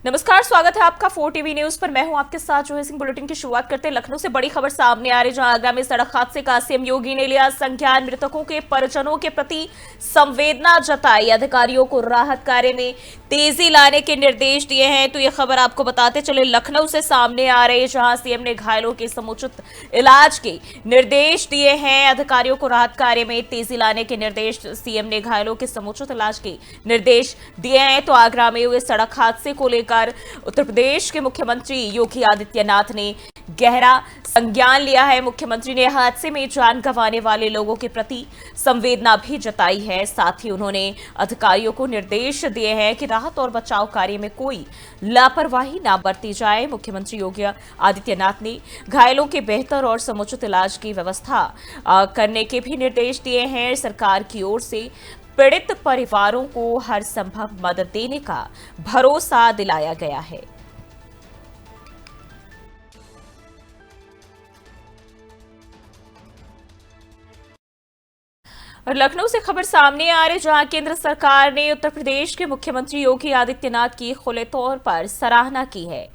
नमस्कार, स्वागत है आपका 4 टीवी न्यूज पर। मैं हूं आपके साथ जोहे सिंह। बुलेटिन की शुरुआत करते हैं लखनऊ से बड़ी खबर सामने आ रही, जहां आगरा में सड़क हादसे का सीएम योगी ने लिया संज्ञान। मृतकों के परिजनों के प्रति संवेदना जताई, अधिकारियों को राहत कार्य में तेजी लाने के निर्देश दिए हैं। तो ये खबर आपको बताते चले लखनऊ से सामने आ रही है, जहां सीएम ने घायलों के समुचित इलाज के निर्देश दिए हैं। अधिकारियों को राहत कार्य में तेजी लाने के निर्देश, सीएम ने घायलों के समुचित इलाज के निर्देश दिए हैं। तो आगरा में हुए सड़क हादसे को लेकर उत्तर प्रदेश के मुख्यमंत्री योगी आदित्यनाथ ने गहरा संज्ञान लिया है। मुख्यमंत्री ने हादसे में जान गंवाने वाले लोगों के प्रति संवेदना भी जताई है। साथ ही उन्होंने अधिकारियों को निर्देश दिए हैं कि राहत और बचाव कार्य में कोई लापरवाही ना बरती जाए। मुख्यमंत्री योगी आदित्यनाथ ने घायलों के बेहतर और समुचित इलाज की व्यवस्था करने के भी निर्देश दिए हैं। सरकार की ओर से पीड़ित परिवारों को हर संभव मदद देने का भरोसा दिलाया गया है। और लखनऊ से खबर सामने आ रही, जहां केंद्र सरकार ने उत्तर प्रदेश के मुख्यमंत्री योगी आदित्यनाथ की खुले तौर पर सराहना की है।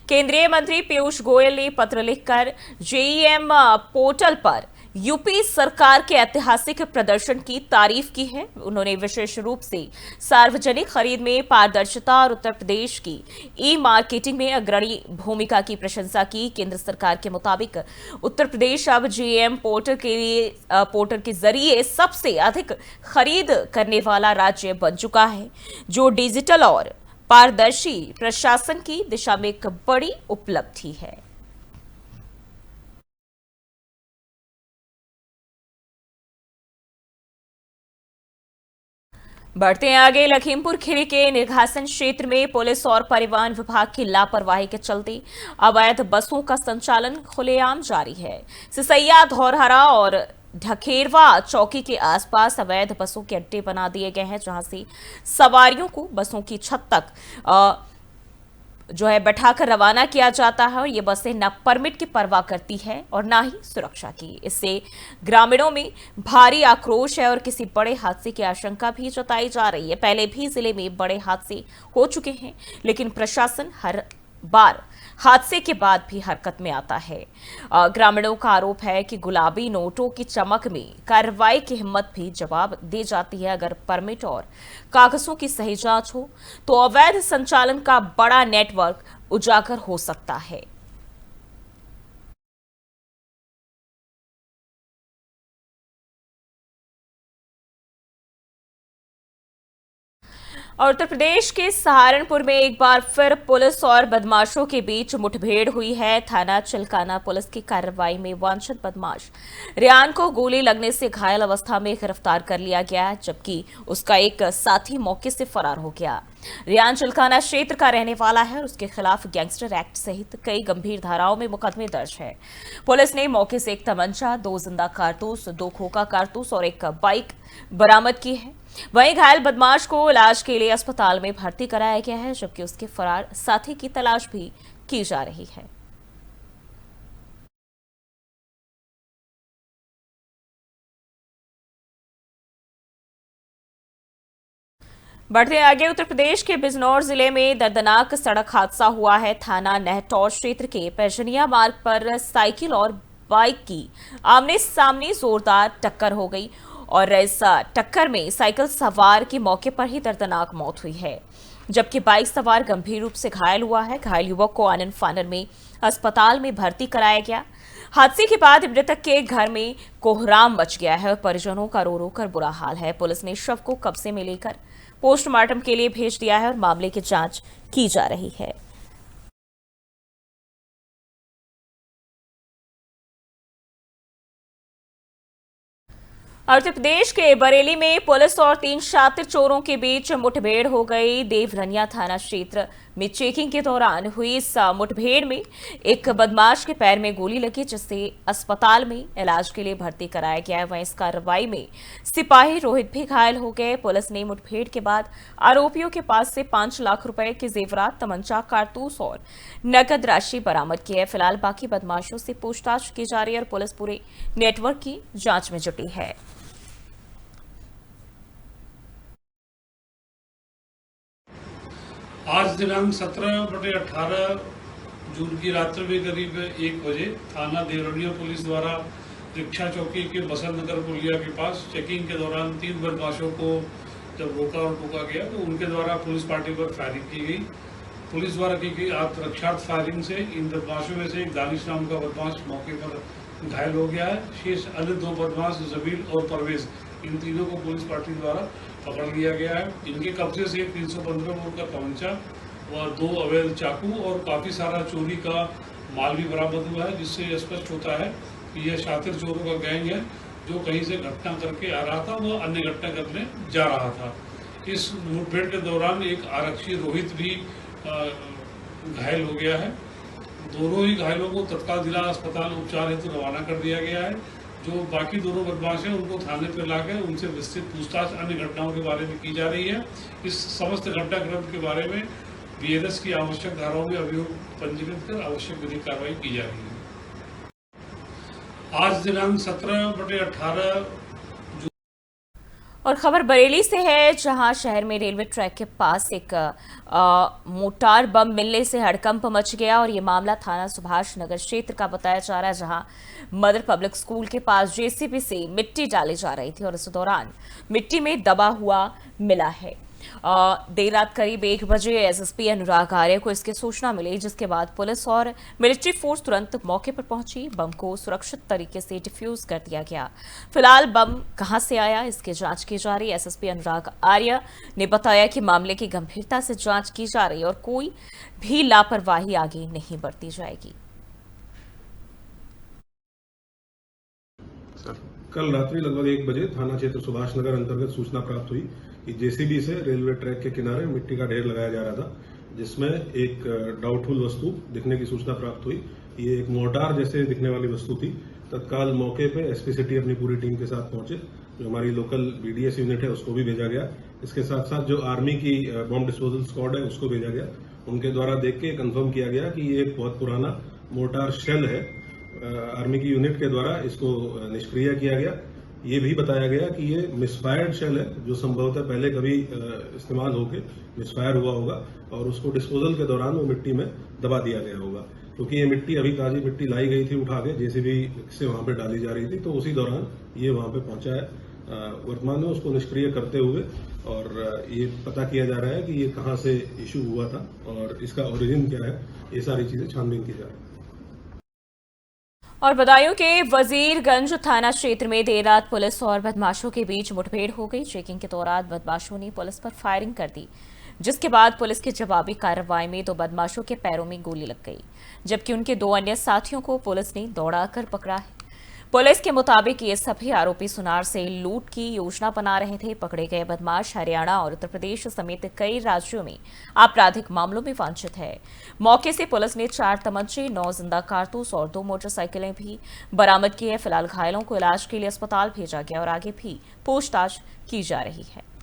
केंद्रीय मंत्री पीयूष गोयल ने पत्र लिखकर जेईएम पोर्टल पर यूपी सरकार के ऐतिहासिक प्रदर्शन की तारीफ की है। उन्होंने विशेष रूप से सार्वजनिक खरीद में पारदर्शिता और उत्तर प्रदेश की ई मार्केटिंग में अग्रणी भूमिका की प्रशंसा की। केंद्र सरकार के मुताबिक उत्तर प्रदेश अब जेईएम पोर्टल के जरिए सबसे अधिक खरीद करने वाला राज्य बन चुका है, जो डिजिटल और पारदर्शी प्रशासन की दिशा में एक बड़ी उपलब्धि है। बढ़ते हैं आगे। लखीमपुर खीरी के निर्घासन क्षेत्र में पुलिस और परिवहन विभाग की लापरवाही के चलते अवैध बसों का संचालन खुलेआम जारी है। सिसैया, धौरहरा और ढकेरवा चौकी के आसपास अवैध बसों के अड्डे बना दिए गए हैं, जहां से सवारियों को बसों की छत तक बैठाकर रवाना किया जाता है। और ये बसें न परमिट की परवाह करती है और न ही सुरक्षा की। इससे ग्रामीणों में भारी आक्रोश है और किसी बड़े हादसे की आशंका भी जताई जा रही है। पहले भी जिले में बड़े हादसे हो चुके हैं, लेकिन प्रशासन हर बार हादसे के बाद भी हरकत में आता है। ग्रामीणों का आरोप है कि गुलाबी नोटों की चमक में कार्रवाई की हिम्मत भी जवाब दे जाती है। अगर परमिट और कागजों की सही जांच हो तो अवैध संचालन का बड़ा नेटवर्क उजागर हो सकता है। और उत्तर प्रदेश के सहारनपुर में एक बार फिर पुलिस और बदमाशों के बीच मुठभेड़ हुई है। थाना चिल्काना पुलिस की कार्रवाई में वांछित बदमाश रियान को गोली लगने से घायल अवस्था में गिरफ्तार कर लिया गया, जबकि उसका एक साथी मौके से फरार हो गया। रियान चिल्काना क्षेत्र का रहने वाला है और उसके खिलाफ गैंगस्टर एक्ट सहित कई गंभीर धाराओं में मुकदमे दर्ज है। पुलिस ने मौके से एक तमंचा, 2 जिंदा कारतूस, 2 खोखा कारतूस और एक बाइक बरामद की है। वहीं घायल बदमाश को इलाज के लिए अस्पताल में भर्ती कराया गया है, जबकि उसके फरार साथी की तलाश भी की जा रही है। बढ़ते आगे, उत्तर प्रदेश के बिजनौर जिले में दर्दनाक सड़क हादसा हुआ है। थाना नहटौर क्षेत्र के पैजनिया मार्ग पर साइकिल और बाइक की आमने सामने जोरदार टक्कर हो गई और इस टक्कर में साइकिल सवार की मौके पर ही दर्दनाक मौत हुई है, जबकि बाइक सवार गंभीर रूप से घायल हुआ है। घायल युवक को आनंद फानन में अस्पताल में भर्ती कराया गया। हादसे के बाद मृतक के घर में कोहराम मच गया है और परिजनों का रो रो कर बुरा हाल है। पुलिस ने शव को कब्जे में लेकर पोस्टमार्टम के लिए भेज दिया है और मामले की जांच की जा रही है। उत्तर प्रदेश के बरेली में पुलिस और 3 शातिर चोरों के बीच मुठभेड़ हो गई। देवरनिया थाना क्षेत्र में चेकिंग के दौरान हुई इस मुठभेड़ में एक बदमाश के पैर में गोली लगी, जिसे अस्पताल में इलाज के लिए भर्ती कराया गया है। वहीं इस कार्रवाई में सिपाही रोहित भी घायल हो गए। पुलिस ने मुठभेड़ के बाद आरोपियों के पास से 5 लाख रुपए के जेवरात, तमंचा, कारतूस और नकद राशि बरामद की है। फिलहाल बाकी बदमाशों से पूछताछ की जा रही है और पुलिस पूरे नेटवर्क की जांच में जुटी है। आज दिनांक 17/18 जून की रात्रि में करीब 1 बजे थाना देवरिया पुलिस द्वारा रिक्शा चौकी के बसंत नगर पुलिया के पास चेकिंग के दौरान 3 बदमाशों को जब रोका और टोका गया तो उनके द्वारा पुलिस पार्टी पर फायरिंग की गई। पुलिस द्वारा की गई आत्मरक्षार्थ फायरिंग से इन बदमाशों में से एक दानिश नाम का बदमाश मौके पर घायल हो गया है। शेष अन्य 2 बदमाश जबील और परवेज, इन तीनों को पुलिस पार्टी द्वारा पकड़ लिया गया है। इनके कब्जे से 315 बोर का तमंचा व 2 अवैध चाकू और काफ़ी सारा चोरी का माल भी बरामद हुआ है, जिससे स्पष्ट होता है कि यह शातिर चोरों का गैंग है जो कहीं से घटना करके आ रहा था, वह अन्य घटना करने जा रहा था। इस मुठभेड़ के दौरान एक आरक्षी रोहित भी घायल हो गया है। दोनों ही घायलों को तत्काल जिला अस्पताल उपचार हेतु रवाना कर दिया गया है। जो बाकी दोनों बदमाश हैं उनको थाने पर लाकर उनसे विस्तृत पूछताछ अन्य घटनाओं के बारे में की जा रही है। इस समस्त घटनाक्रम के बारे में बीएनएस की आवश्यक धाराओं में अभियोग पंजीकृत कर आवश्यक विधिक कार्रवाई की जा रही है। आज दिनांक 17/18 और खबर बरेली से है, जहां शहर में रेलवे ट्रैक के पास एक मोटार बम मिलने से हड़कंप मच गया और ये मामला थाना सुभाष नगर क्षेत्र का बताया जा रहा है, जहां मदर पब्लिक स्कूल के पास जेसीबी से मिट्टी डाली जा रही थी और इस दौरान मिट्टी में दबा हुआ मिला है। देर रात करीब 1 बजे एसएसपी अनुराग आर्य को इसकी सूचना मिली, जिसके बाद पुलिस और मिलिट्री फोर्स तुरंत मौके पर पहुंची। बम को सुरक्षित तरीके से डिफ्यूज कर दिया गया। फिलहाल बम कहां से आया, इसकी जांच की जा रही है। एसएसपी अनुराग आर्य ने बताया कि मामले की गंभीरता से जांच की जा रही है और कोई भी लापरवाही आगे नहीं बरती जाएगी। कल रात्रि लगभग 1 बजे थाना क्षेत्र सुभाष नगर अंतर्गत सूचना प्राप्त हुई कि जेसीबी से रेलवे ट्रैक के किनारे मिट्टी का ढेर लगाया जा रहा था, जिसमें एक डाउटफुल वस्तु दिखने की सूचना प्राप्त हुई। ये एक मोर्टार जैसे दिखने वाली वस्तु थी। तत्काल मौके पे एसपी सिटी अपनी पूरी टीम के साथ पहुंचे। जो हमारी लोकल बीडीएस यूनिट है उसको भी भेजा गया। इसके साथ साथ जो आर्मी की बॉम्ब डिस्पोजल स्क्वाड है उसको भेजा गया। उनके द्वारा देख के कंफर्म किया गया कि ये एक बहुत पुराना मोर्टार शेल है। आर्मी की यूनिट के द्वारा इसको निष्क्रिय किया गया। ये भी बताया गया कि ये मिसफायर्ड शेल है, जो संभवतः पहले कभी इस्तेमाल होकर मिसफायर हुआ होगा और उसको डिस्पोजल के दौरान वो मिट्टी में दबा दिया गया होगा। क्योंकि ये मिट्टी अभी ताजी मिट्टी लाई गई थी उठा के, जेसीबी से वहां पे डाली जा रही थी, तो उसी दौरान ये वहां पे पहुंचा है। वर्तमान में उसको निष्क्रिय करते हुए और ये पता किया जा रहा है कि ये कहां से इश्यू हुआ था और इसका ओरिजिन क्या है, ये सारी चीजें छानबीन की जा रही है। और बदायूं के वजीरगंज थाना क्षेत्र में देर रात पुलिस और बदमाशों के बीच मुठभेड़ हो गई। चेकिंग के दौरान बदमाशों ने पुलिस पर फायरिंग कर दी, जिसके बाद पुलिस की जवाबी कार्रवाई में 2 बदमाशों के पैरों में गोली लग गई, जबकि उनके 2 अन्य साथियों को पुलिस ने दौड़ाकर पकड़ा है। पुलिस के मुताबिक ये सभी आरोपी सुनार से लूट की योजना बना रहे थे। पकड़े गए बदमाश हरियाणा और उत्तर प्रदेश समेत कई राज्यों में आपराधिक मामलों में वांछित है। मौके से पुलिस ने 4 तमंचे, 9 जिंदा कारतूस और 2 मोटरसाइकिलें भी बरामद की है। फिलहाल घायलों को इलाज के लिए अस्पताल भेजा गया और आगे भी पूछताछ की जा रही है।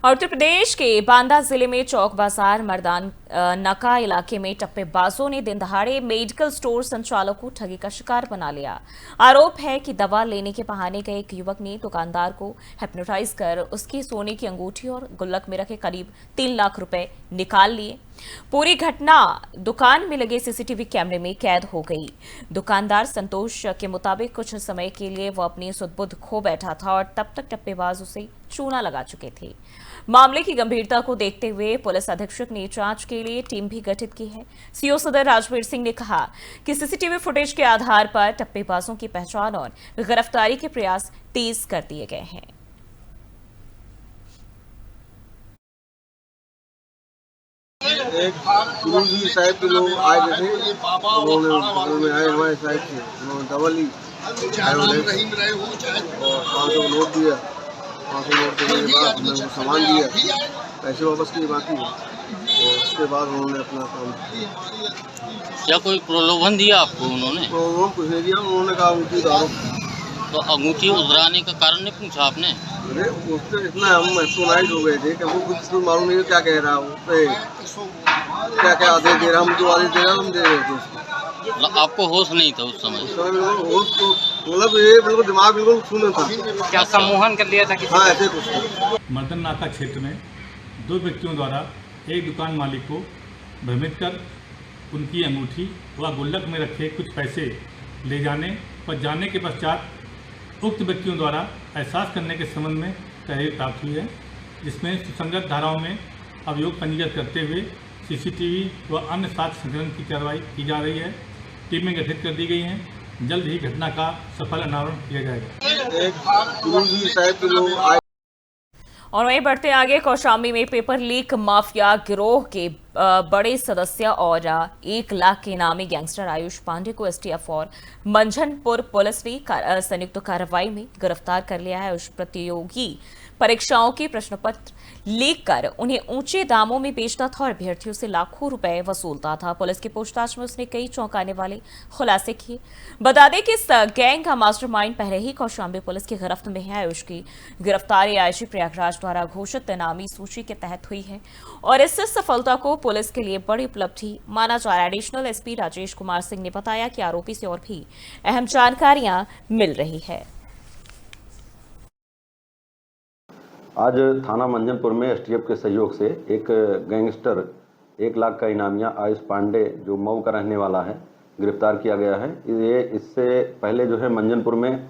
और उत्तर प्रदेश के बांदा जिले में चौक बाजार मर्दान नका इलाके में टप्पेबाजों ने दिन दहाड़े मेडिकल स्टोर संचालक को ठगी का शिकार बना लिया। आरोप है कि दवा लेने के बहाने गए एक युवक ने दुकानदार को हिप्नोटाइज कर उसकी सोने की अंगूठी और गुल्लक में रखे करीब 3 लाख रुपए निकाल लिए। पूरी घटना दुकान में लगे सीसीटीवी कैमरे में कैद हो गई। दुकानदार संतोष के मुताबिक कुछ समय के लिए वो अपनी सुध-बुध खो बैठा था और तब तक टप्पेबाज उसे चूना लगा चुके थे। मामले की गंभीरता को देखते हुए पुलिस अधीक्षक ने जांच के लिए टीम भी गठित की है। सीओ सदर राजवीर सिंह ने कहा कि सीसीटीवी फुटेज के आधार पर टप्पेबाजों की पहचान और गिरफ्तारी के प्रयास तेज कर दिए गए हैं। एक गुरु जी साहब के लोग आए थे, उन्होंने आए हमारे साइड से, उन्होंने डबल ही और 500 नोट दिया। 500 नोट देने के बाद उन्होंने सामान दिया, पैसे वापस किए बाकी और उसके बाद उन्होंने अपना काम किया। क्या कोई प्रलोभन दिया आपको उन्होंने? प्रलोभन कुछ नहीं दिया, उन्होंने कहा अंगूठी उतारो। तो अंगूठी उतराने का कारण नहीं पूछा आपने? अरे उससे इतना हम एक्सोनाइज हो गए थे कि हमको कुछ मालूम नहीं क्या कह रहा है, क्या क्या आदेश दे रहा, हम जो आदेश दे रहा हम दे रहे थे उसको। मतलब आपको होश नहीं था उस समय? उस समय बिल्कुल होश तो मतलब ये बिल्कुल दिमाग बिल्कुल शून्य था। क्या सम्मोहन कर लिया था किसी हाँ ने? ऐसे कुछ था। मर्दन नाका क्षेत्र में दो व्यक्तियों द्वारा एक दुकान मालिक को भ्रमित कर उनकी अंगूठी व गुल्लक में रखे कुछ पैसे ले जाने और जाने के पश्चात उक्त व्यक्तियों द्वारा एहसास करने के संबंध में तहरीर प्राप्त हुई है, जिसमें सुसंगत धाराओं में अभियोग पंजीकृत करते हुए सीसीटीवी व अन्य साक्ष्य संकलन की कार्रवाई की जा रही है। टीमें गठित कर दी गई हैं। जल्द ही घटना का सफल अनावरण किया जाएगा। एक गुरुजी टाइप के लोग आए। और वहीं बढ़ते आगे, कौशाम्बी में पेपर लीक माफिया गिरोह के बड़े सदस्य और 1 लाख के इनामी गैंगस्टर आयुष पांडे को एसटीएफ और मंझनपुर पुलिस ने संयुक्त कार्रवाई में गिरफ्तार कर लिया है। आयुष प्रतियोगी परीक्षाओं के प्रश्न पत्र लीक कर उन्हें ऊंचे दामों में बेचता था और अभ्यर्थियों से लाखों रुपए वसूलता था। पुलिस की पूछताछ में उसने कई चौंकाने वाले खुलासे किए। बता दें कि इस गैंग का मास्टरमाइंड पहले ही कौशाम्बी पुलिस की गिरफ्त में है। आयुष की गिरफ्तारी आईजी प्रयागराज द्वारा घोषित इनामी सूची के तहत हुई है और इस सफलता को पुलिस के लिए बड़ी उपलब्धि माना जा रहा है। एडिशनल एसपी राजेश कुमार सिंह ने बताया कि आरोपी से और भी अहम जानकारियां मिल रही है। आज थाना मंझनपुर में एसटीएफ के सहयोग से एक गैंगस्टर 1 लाख का इनामिया आयुष पांडे जो मऊ का रहने वाला है गिरफ्तार किया गया है। ये इससे पहले जो है मंझनपुर में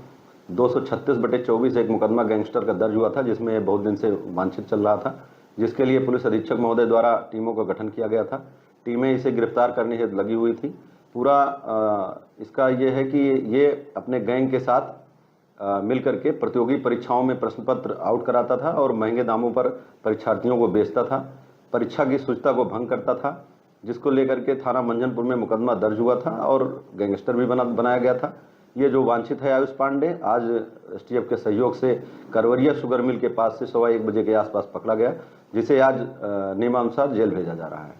236/24 एक मुकदमा गैंगस्टर का दर्ज हुआ था, जिसमें बहुत दिन से वांछित चल रहा था, जिसके लिए पुलिस अधीक्षक महोदय द्वारा टीमों का गठन किया गया था। टीमें इसे गिरफ्तार करने हेतु लगी हुई थी। पूरा इसका ये है कि ये अपने गैंग के साथ मिलकर के प्रतियोगी परीक्षाओं में प्रश्न पत्र आउट कराता था और महंगे दामों पर परीक्षार्थियों को बेचता था, परीक्षा की शुचिता को भंग करता था, जिसको लेकर के थाना मंझनपुर में मुकदमा दर्ज हुआ था और गैंगस्टर भी बनाया गया था। ये जो वांछित है आयुष पांडे आज एसटीएफ के सहयोग से करवरिया शुगर मिल के पास से 1:15 बजे के आसपास पकड़ा गया, जिसे आज नियमानुसार जेल भेजा जा रहा है।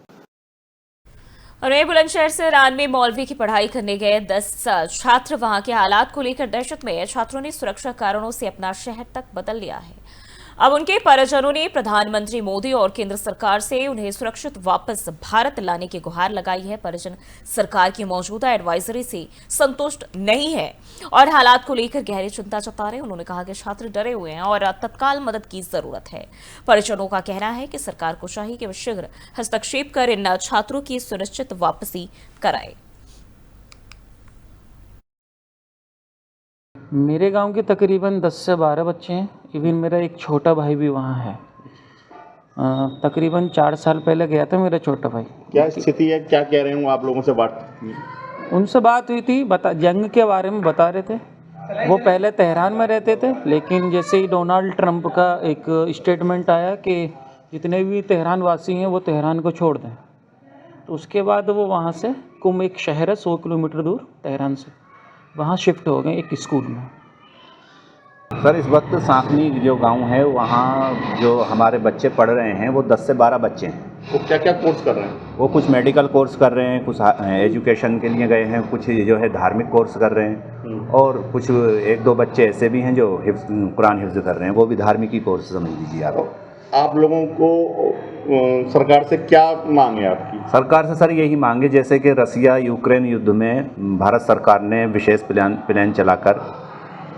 और वहीं बुलंदशहर से ईरान में मौलवी की पढ़ाई करने गए 10 छात्र वहां के हालात को लेकर दहशत में। छात्रों ने सुरक्षा कारणों से अपना शहर तक बदल लिया है। अब उनके परिजनों ने प्रधानमंत्री मोदी और केंद्र सरकार से उन्हें सुरक्षित वापस भारत लाने की गुहार लगाई है। परिजन सरकार की मौजूदा एडवाइजरी से संतुष्ट नहीं है और हालात को लेकर गहरी चिंता जता रहे हैं। उन्होंने कहा कि छात्र डरे हुए हैं और तत्काल मदद की जरूरत है। परिजनों का कहना है कि सरकार को चाहिए कि वे शीघ्र हस्तक्षेप कर इन छात्रों की सुनिश्चित वापसी कराए। मेरे गांव के तकरीबन 10 से 12 बच्चे हैं। इवन मेरा एक छोटा भाई भी वहाँ है। तकरीबन 4 साल पहले गया था मेरा छोटा भाई। क्या स्थिति है, क्या कह रहे हो आप लोगों से बात? उनसे बात हुई थी, जंग के बारे में बता रहे थे। वो पहले तेहरान में रहते थे, लेकिन जैसे ही डोनाल्ड ट्रंप का एक स्टेटमेंट आया कि जितने भी तेहरान वासी हैं वो तेहरान को छोड़ दें, तो उसके बाद वो वहाँ से कुम एक शहर है 100 किलोमीटर दूर तेहरान से, वहाँ शिफ्ट हो गए एक स्कूल में। सर इस वक्त सांखनी जो गांव है वहाँ जो हमारे बच्चे पढ़ रहे हैं वो 10 से 12 बच्चे हैं। वो क्या क्या कोर्स कर रहे हैं? वो कुछ मेडिकल कोर्स कर रहे हैं, कुछ एजुकेशन के लिए गए हैं, कुछ जो है धार्मिक कोर्स कर रहे हैं और कुछ 1-2 बच्चे ऐसे भी हैं जो कुरान हिफ्ज़ कर रहे हैं, वो भी धार्मिक ही कोर्स समझ लीजिए आप लोगों को सरकार से क्या मांग है आपकी? सरकार से सर यही मांगे जैसे कि रसिया यूक्रेन युद्ध में भारत सरकार ने विशेष प्लान चलाकर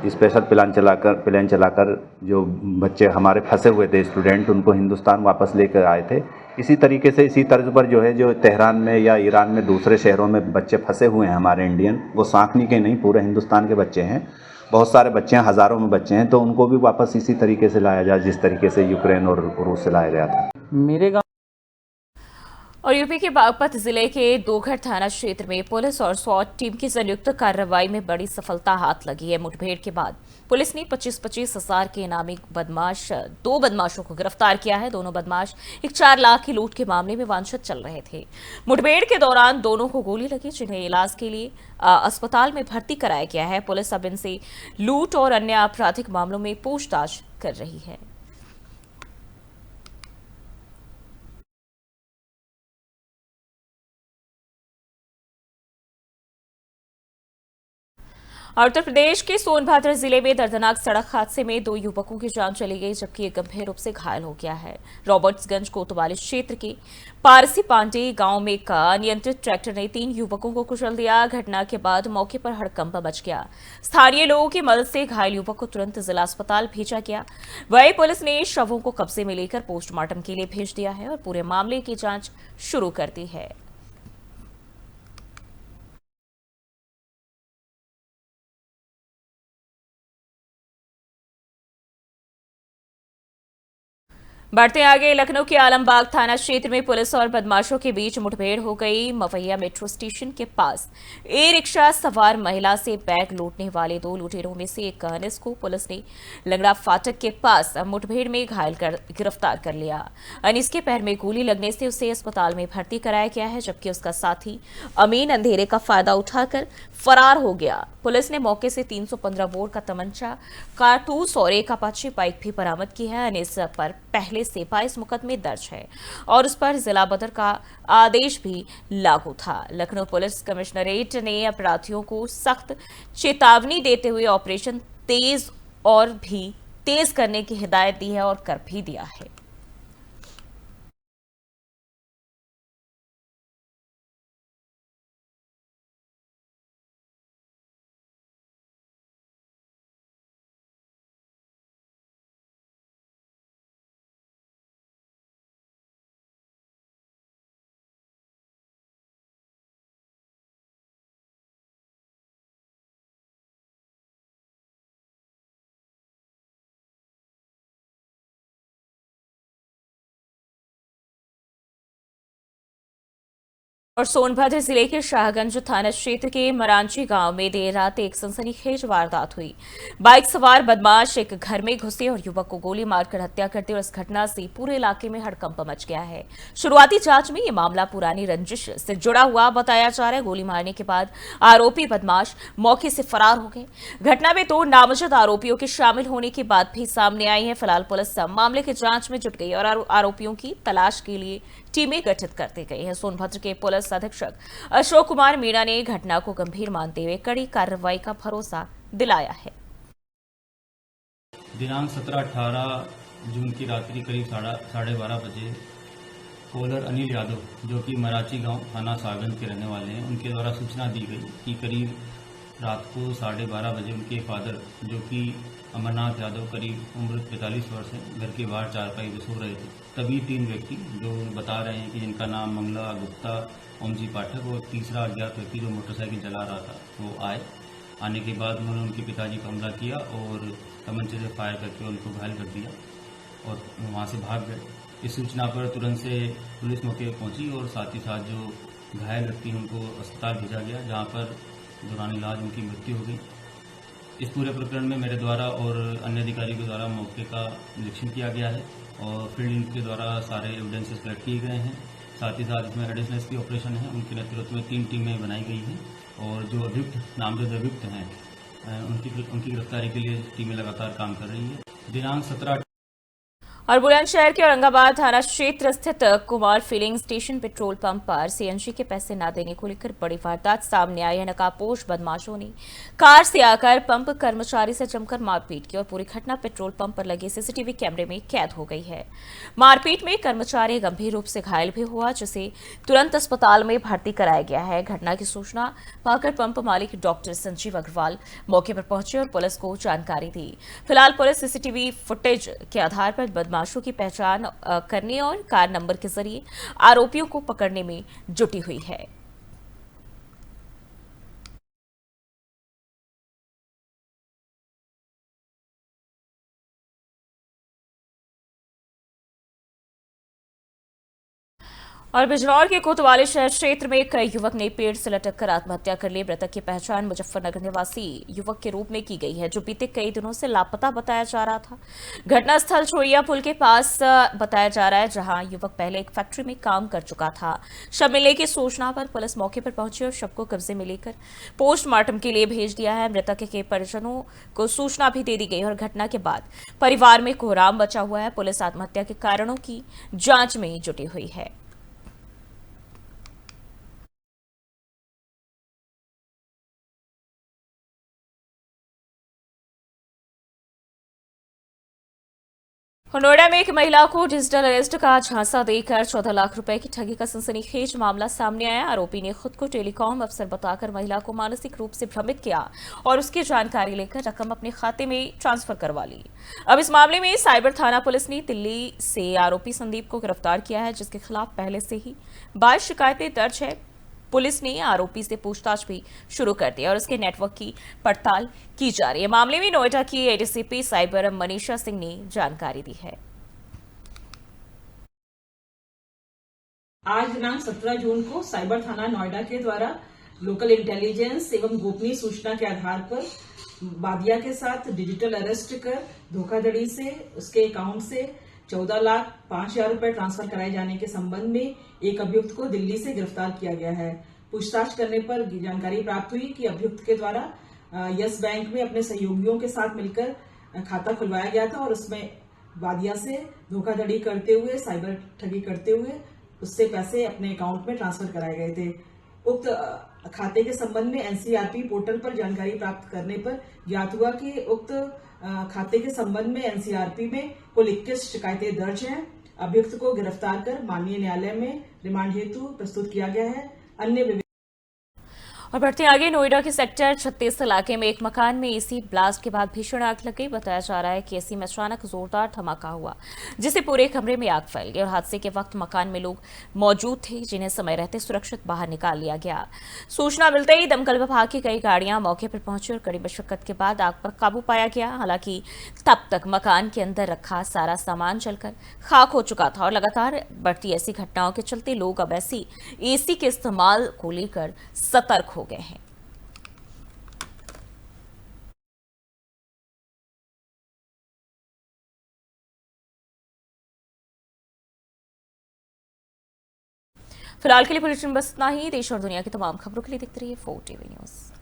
स्पेशल प्लान चलाकर जो बच्चे हमारे फंसे हुए थे स्टूडेंट, उनको हिंदुस्तान वापस लेकर आए थे। इसी तरीके से इसी तर्ज पर जो है जो तेहरान में या ईरान में दूसरे शहरों में बच्चे फंसे हुए हैं हमारे इंडियन, वो सांकनी के नहीं पूरे हिंदुस्तान के बच्चे हैं, बहुत सारे बच्चे हैं, हज़ारों में बच्चे हैं, तो उनको भी वापस इसी तरीके से लाया जाए जिस तरीके से यूक्रेन और रूस से लाया गया था। मेरे गाँव और यूपी के बागपत जिले के दोघर थाना क्षेत्र में पुलिस और SWAT टीम की संयुक्त कार्रवाई में बड़ी सफलता हाथ लगी है। मुठभेड़ के बाद पुलिस ने 25-25 हजार के इनामी दो बदमाशों को गिरफ्तार किया है। दोनों बदमाश 4 लाख की लूट के मामले में वांछित चल रहे थे। मुठभेड़ के दौरान दोनों को गोली लगी, जिन्हें इलाज के लिए अस्पताल में भर्ती कराया गया है। पुलिस अब इनसे लूट और अन्य आपराधिक मामलों में पूछताछ कर रही है। और उत्तर प्रदेश के सोनभद्र जिले में दर्दनाक सड़क हादसे में 2 युवकों की जान चली गई, जबकि एक गंभीर रूप से घायल हो गया है। रॉबर्ट्सगंज कोतवाली क्षेत्र के पारसी पांडे गांव में एक अनियंत्रित ट्रैक्टर ने 3 युवकों को कुचल दिया। घटना के बाद मौके पर हड़कंप मच गया। स्थानीय लोगों की मदद से घायल युवक को तुरंत जिला अस्पताल भेजा गया। वहीं पुलिस ने शवों को कब्जे में लेकर पोस्टमार्टम के लिए भेज दिया है और पूरे मामले की जांच शुरू कर दी है। बढ़ते आगे, लखनऊ के आलमबाग थाना क्षेत्र में पुलिस और बदमाशों के बीच मुठभेड़ हो गई। मवैया मेट्रो स्टेशन के पास ई रिक्शा सवार महिला से बैग लूटने वाले 2 लुटेरों में से एक अनिस को पुलिस ने लंगड़ा फाटक के पास मुठभेड़ में घायल कर गिरफ्तार कर लिया। अनिस के पैर में गोली लगने से उसे अस्पताल में भर्ती कराया गया है, जबकि उसका साथी अमीन अंधेरे का फायदा उठाकर फरार हो गया। पुलिस ने मौके से 315 बोर का तमंचा, कारतूस और एक अपाचे बाइक भी बरामद की है। अनिस पर पहले से 22 मुकदमे दर्ज है और उस पर जिला बदर का आदेश भी लागू था। लखनऊ पुलिस कमिश्नरेट ने अपराधियों को सख्त चेतावनी देते हुए ऑपरेशन तेज और भी तेज करने की हिदायत दी है और कर भी दिया है। और सोनभद्र जिले के शाहगंज थाना क्षेत्र के मरांची गांव में देर रात एक सनसनीखेज वारदात हुई। बाइक सवार बदमाश एक घर में घुसे और युवक को गोली मारकर हत्या कर दी और इस घटना से पूरे इलाके में हड़कंप मच गया है। शुरुआती जांच में यह मामला पुरानी रंजिश से जुड़ा हुआ बताया जा रहा है। गोली मारने के बाद आरोपी बदमाश मौके से फरार हो गए। घटना में 2 नामजद आरोपियों के शामिल होने की बात भी सामने आई है। फिलहाल पुलिस मामले की जांच में जुट गई और आरोपियों की तलाश के लिए टीमें गठित कर दी गई है। सोनभद्र के पुलिस अधीक्षक अशोक कुमार मीणा ने घटना को गंभीर मानते हुए कड़ी कार्रवाई का भरोसा दिलाया है। दिनांक 17-18 जून की रात्रि करीब 12:30 बजे कॉलर अनिल यादव, जो कि मराची गांव थाना सागंज के रहने वाले हैं, उनके द्वारा सूचना दी गई कि करीब रात को 12:30 बजे उनके फादर, जो कि अमरनाथ यादव, करीब उम्र 45 वर्ष है, घर के बाहर चारपाई पे सो रहे थे। तभी 3 व्यक्ति जो बता रहे हैं कि जिनका नाम मंगला गुप्ता, ओमजी पाठक और तीसरा अज्ञात व्यक्ति जो मोटरसाइकिल चला रहा था, वो आए। आने के बाद उन्होंने उनके पिताजी पर हमला किया और तमंचे से फायर करके उनको घायल कर दिया और वहाँ से भाग गए। इस सूचना पर तुरंत से पुलिस मौके पर पहुंची और साथ ही साथ जो घायल व्यक्ति उनको अस्पताल भेजा गया, जहाँ पर दौरान इलाज उनकी मृत्यु हो गई। इस पूरे प्रकरण में मेरे द्वारा और अन्य अधिकारियों के द्वारा मौके का निरीक्षण किया गया है और फील्ड के द्वारा सारे एविडेंसेस कलेक्ट किए गए हैं। साथ ही साथ इसमें एडिशनल एसपी ऑपरेशन है, उनके नेतृत्व में 3 टीमें बनाई गई हैं और जो अभियुक्त नामजद अभियुक्त हैं उनकी गिरफ्तारी के लिए टीमें लगातार काम कर रही है। दिनांक 17 और बुलंदशहर के औरंगाबाद थाना क्षेत्र स्थित Kumar filling station petrol pump पर सीएनजी के पैसे न देने को लेकर बड़ी वारदात सामने आई है। नकाबपोश बदमाशों ने कार से आकर पंप कर्मचारी से जमकर मारपीट की और पूरी घटना पेट्रोल पंप पर लगे सीसीटीवी कैमरे में कैद हो गई है। मारपीट में कर्मचारी गंभीर रूप से घायल भी हुआ, जिसे तुरंत अस्पताल में भर्ती कराया गया है। घटना की सूचना पाकर पंप मालिक डॉक्टर संजीव अग्रवाल मौके पर पहुंचे और पुलिस को जानकारी दी। फिलहाल पुलिस सीसीटीवी फुटेज के आधार पर बदमाशों की पहचान करने और कार नंबर के जरिए आरोपियों को पकड़ने में जुटी हुई है। और बिजनौर के कोतवाली शहर क्षेत्र में एक युवक ने पेड़ से लटक कर आत्महत्या कर ली। मृतक की पहचान मुजफ्फरनगर निवासी युवक के रूप में की गई है, जो बीते कई दिनों से लापता बताया जा रहा था। घटनास्थल छोइया पुल के पास बताया जा रहा है, जहां युवक पहले एक फैक्ट्री में काम कर चुका था। शव मिलने की सूचना पर पुलिस मौके पर पहुंची और शव को कब्जे में लेकर पोस्टमार्टम के लिए भेज दिया है। मृतक के परिजनों को सूचना भी दे दी गई और घटना के बाद परिवार में कोहराम बचा हुआ है। पुलिस आत्महत्या के कारणों की जांच में जुटी हुई है। नोएडा में एक महिला को डिजिटल अरेस्ट का झांसा देकर 14 लाख रुपए की ठगी का सनसनीखेज मामला सामने आया। आरोपी ने खुद को टेलीकॉम अफसर बताकर महिला को मानसिक रूप से भ्रमित किया और उसकी जानकारी लेकर रकम अपने खाते में ट्रांसफर करवा ली। अब इस मामले में साइबर थाना पुलिस ने दिल्ली से आरोपी संदीप को गिरफ्तार किया है, जिसके खिलाफ पहले से ही 22 शिकायतें दर्ज है। पुलिस ने आरोपी से पूछताछ भी शुरू कर दी और उसके नेटवर्क की पड़ताल की जा रही है। मामले में नोएडा की एडीसीपी साइबर मनीषा सिंह ने जानकारी दी है। आज दिनांक 17 जून को साइबर थाना नोएडा के द्वारा लोकल इंटेलिजेंस एवं गोपनीय सूचना के आधार पर बादिया के साथ डिजिटल अरेस्ट कर धोखाधड़ी से उसके अकाउंट से 14,05,000 रुपए ट्रांसफर कराए जाने के संबंध में एक अभियुक्त को दिल्ली से गिरफ्तार किया गया है। पूछताछ करने पर जानकारी प्राप्त हुई कि अभियुक्त के द्वारा यस बैंक में अपने सहयोगियों के साथ मिलकर खाता खुलवाया गया था और उसमें बादिया से धोखाधड़ी करते हुए, साइबर ठगी करते हुए उससे पैसे अपने अकाउंट में ट्रांसफर कराए गए थे। उक्त खाते के संबंध में एनसीआरपी पोर्टल पर जानकारी प्राप्त करने पर ज्ञात हुआ कि उक्त खाते के संबंध में एनसीआरपी में कुल 21 शिकायतें दर्ज हैं। अभियुक्त को गिरफ्तार कर माननीय न्यायालय में रिमांड हेतु प्रस्तुत किया गया है। अन्य और बढ़ते आगे, नोएडा के सेक्टर 36 इलाके में एक मकान में एसी ब्लास्ट के बाद भीषण आग लग गई। बताया जा रहा है कि एसी में अचानक जोरदार धमाका हुआ, जिससे पूरे कमरे में आग फैल गई और हादसे के वक्त मकान में लोग मौजूद थे, जिन्हें समय रहते सुरक्षित बाहर निकाल लिया गया। सूचना मिलते ही दमकल विभाग की कई गाड़ियां मौके पर पहुंची और कड़ी मशक्कत के बाद आग पर काबू पाया गया। हालांकि तब तक मकान के अंदर रखा सारा सामान जलकर खाक हो चुका था और लगातार बढ़ती ऐसी घटनाओं के चलते लोग अब ऐसी एसी के इस्तेमाल को लेकर सतर्क हो गए हैं। फिलहाल के लिए बुलेटिन बस इतना ही। देश और दुनिया की तमाम खबरों के लिए देखते रहिए 4 टीवी न्यूज़।